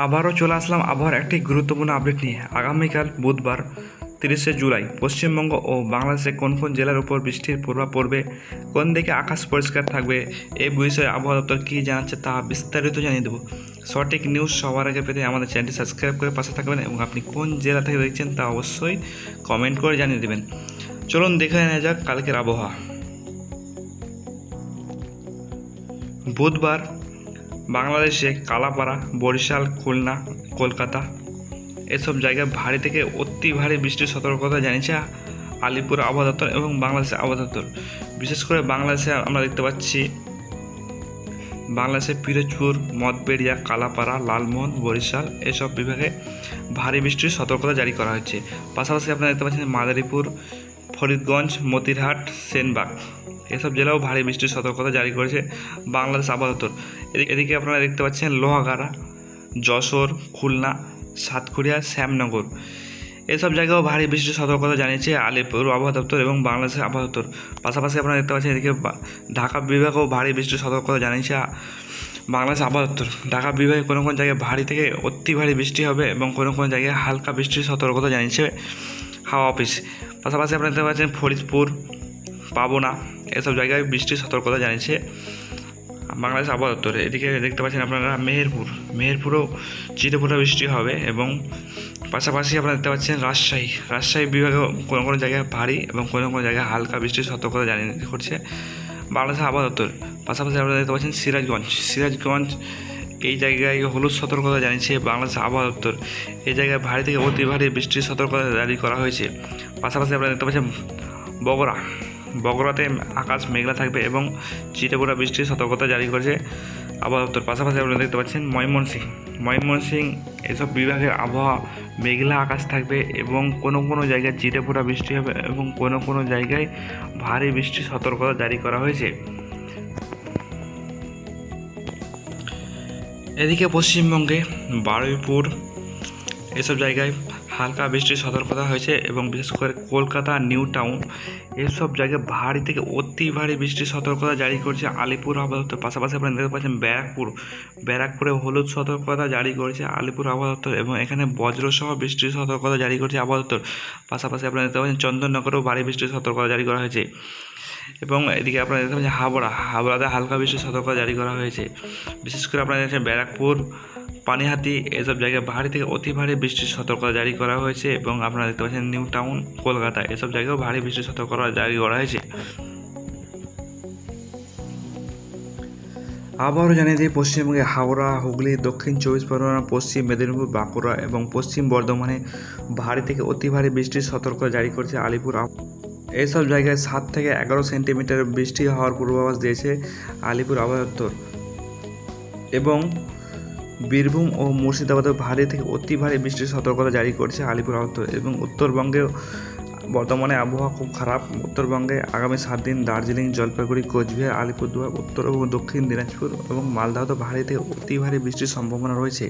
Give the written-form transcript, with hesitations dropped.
আবারও চলে আসলাম আবহাওয়ার একটি গুরুত্বপূর্ণ আপডেট নিয়ে। আগামীকাল বুধবার 30শে জুলাই পশ্চিমবঙ্গ ও বাংলাদেশে কোন কোন জেলার উপর বৃষ্টির প্রভাব পড়বে, কোন দিকে আকাশ পরিষ্কার থাকবে, এই বিষয়ে আবহাওয়া দপ্তর কী জানাচ্ছে তা বিস্তারিত জানিয়ে দেবো। সঠিক নিউজ সবার আগে পেতে আমাদের চ্যানেলটি সাবস্ক্রাইব করে পাশে থাকবেন এবং আপনি কোন জেলা থেকে দেখছেন তা অবশ্যই কমেন্ট করে জানিয়ে দেবেন। চলুন দেখে নেওয়া যাক কালকের আবহাওয়া। বুধবার বাংলাদেশে কালাপাড়া, বরিশাল, খুলনা, কলকাতা এসব জায়গায় ভারী থেকে অতি ভারী বৃষ্টির সতর্কতা জানিয়েছে আলিপুর আবহাওয়া দপ্তর এবং বাংলাদেশের আবহাওয়া দপ্তর। বিশেষ করে বাংলাদেশে আমরা দেখতে পাচ্ছি বাংলাদেশের পিরোজপুর, মঠবেড়িয়া, কালাপাড়া, লালমোহন, বরিশাল এসব বিভাগে ভারী বৃষ্টির সতর্কতা জারি করা হয়েছে। পাশাপাশি আপনারা দেখতে পাচ্ছেন মাদারীপুর, ফরিদগঞ্জ, মতিরহাট, সেনবাগ এসব জেলাও ভারী বৃষ্টির সতর্কতা জারি করেছে বাংলাদেশ আবহাওয়া দপ্তর। এদিকে আপনারা দেখতে পাচ্ছেন লোহাগাড়া, যশোর, খুলনা, সাতক্ষীরা, শ্যামনগর এসব জায়গাও ভারী বৃষ্টির সতর্কতা জানিয়েছে আলিপুর আবহাওয়া দপ্তর এবং বাংলাদেশের আবহাওয়া দপ্তর। পাশাপাশি আপনারা দেখতে পাচ্ছেন এদিকে ঢাকা বিভাগেও ভারী বৃষ্টির সতর্কতা জানিয়েছে বাংলাদেশ আবহাওয়া দপ্তর। ঢাকা বিভাগে কোনো কোনো জায়গায় ভারী থেকে অতি ভারী বৃষ্টি হবে এবং কোনো কোনো জায়গায় হালকা বৃষ্টির সতর্কতা জানিয়েছে হাওয়া অফিস। পাশাপাশি আপনারা দেখতে পাচ্ছেন ফরিদপুর, পাবনা এসব জায়গায় বৃষ্টির সতর্কতা জানিয়েছে বাংলাদেশ আবহাওয়া দপ্তর। এদিকে দেখতে পাচ্ছেন আপনারা মেহেরপুরেও চিরফোঁটা বৃষ্টি হবে এবং পাশাপাশি আপনারা দেখতে পাচ্ছেন রাজশাহী বিভাগেও কোনো কোনো জায়গায় ভারী এবং কোনো কোনো জায়গায় হালকা বৃষ্টির সতর্কতা জারি করছে বাংলাদেশ আবহাওয়া দপ্তর। পাশাপাশি আপনারা দেখতে পাচ্ছেন সিরাজগঞ্জ এই জায়গায় হলুদ সতর্কতা জানিয়েছে বাংলাদেশ আবহাওয়া দপ্তর। এই জায়গায় ভারী থেকে অতি ভারী বৃষ্টির সতর্কতা জারি করা হয়েছে। পাশাপাশি আপনারা দেখতে পাচ্ছেন বগুড়াতে আকাশ মেঘলা থাকবে এবং চিরফোঁটা বৃষ্টির সতর্কতা জারি করেছে আবহাওয়া দপ্তর। পাশাপাশি আপনারা দেখতে পাচ্ছেন ময়মনসিংহ এসব বিভাগের আবহাওয়া মেঘলা আকাশ থাকবে এবং কোনো কোনো জায়গায় চিরফোঁটা বৃষ্টি হবে এবং কোনো কোনো জায়গায় ভারী বৃষ্টির সতর্কতা জারি করা হয়েছে। এদিকে পশ্চিমবঙ্গে বারুইপুর এসব জায়গায় হালকা বৃষ্টির সতর্কতা হয়েছে এবং বিশেষ করে কলকাতা, নিউ টাউন এসব জায়গায় ভারী থেকে অতি ভারী বৃষ্টির সতর্কতা জারি করেছে আলিপুর আবহাওয়া দপ্তর। পাশাপাশি আপনারা দেখতে পাচ্ছেন ব্যারাকপুরে হলুদ সতর্কতা জারি করেছে আলিপুর আবহাওয়া দপ্তর এবং এখানে বজ্রসহ বৃষ্টির সতর্কতা জারি করেছে আবহাওয়া দপ্তর। পাশাপাশি আপনারা দেখতে পাচ্ছেন চন্দননগরেও ভারী বৃষ্টির সতর্কতা জারি করা হয়েছে এবং এদিকে আপনারা দেখতে পাচ্ছেন হাবড়াতে হালকা বৃষ্টির সতর্কতা জারি করা হয়েছে। বিশেষ করে আপনারা দেখছেন ব্যারাকপুর, পানিহাটি এসব জায়গায় ভারী থেকে অতি ভারী বৃষ্টির সতর্কতা জারি করা হয়েছে এবং আপনারা দেখতে পাচ্ছেন নিউ টাউন, কলকাতা এসব জায়গায়ও ভারী বৃষ্টির সতর্কতা জারি করা হয়েছে। আবারও জানিয়ে দিই, পশ্চিমবঙ্গে হাওড়া, হুগলি, দক্ষিণ 24 পরগনা, পশ্চিম মেদিনীপুর, বাঁকুড়া এবং পশ্চিম বর্ধমানে ভারী থেকে অতি ভারী বৃষ্টির সতর্কতা জারি করেছে আলিপুর। এইসব জায়গায় 7 থেকে 11 সেন্টিমিটার বৃষ্টি হওয়ার পূর্বাভাস দিয়েছে আলিপুর আবহাওয়া দপ্তর এবং বীরভূম ও মুর্শিদাবাদে ভারী থেকে অতি ভারী বৃষ্টির সতর্কতা জারি করেছে আলিপুর আবহাওয়া দপ্তর এবং উত্তরবঙ্গেও বর্তমানে আবহাওয়া খুব খারাপ। উত্তরবঙ্গে আগামী 7 দিন দার্জিলিং, জলপাইগুড়ি, কোচবিহার, আলিপুরদুয়ার, উত্তর এবং দক্ষিণ দিনাজপুর এবং মালদাতে ভারী থেকে অতি ভারী বৃষ্টির সম্ভাবনা রয়েছে।